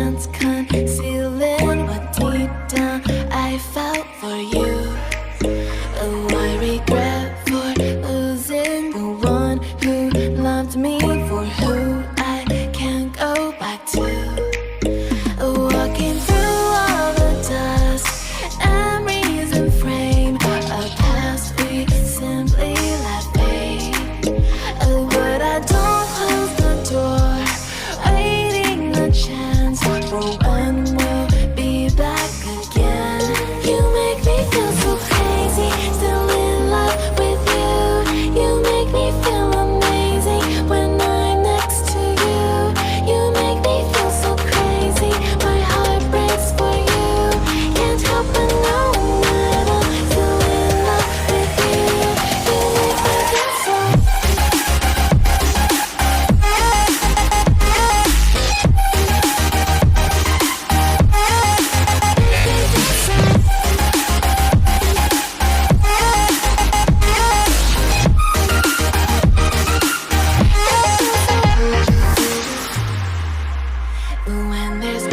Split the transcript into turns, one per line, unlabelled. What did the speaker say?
hands concealing what deep down I felt for you. Oh, I regret for losing the one who loved me, for who I can't go back to. Walking through all the dust, memories and frame, a past we simply let fade. Oh, but I don't close the door, waiting a chance for when we'll be back again. You make me feel so crazy, still in love with you. You make me feel amazing when I'm next to you. You make me feel so crazy, my heart breaks for you. Can't help but know that I'm still in love with you. You make me feel so. When there's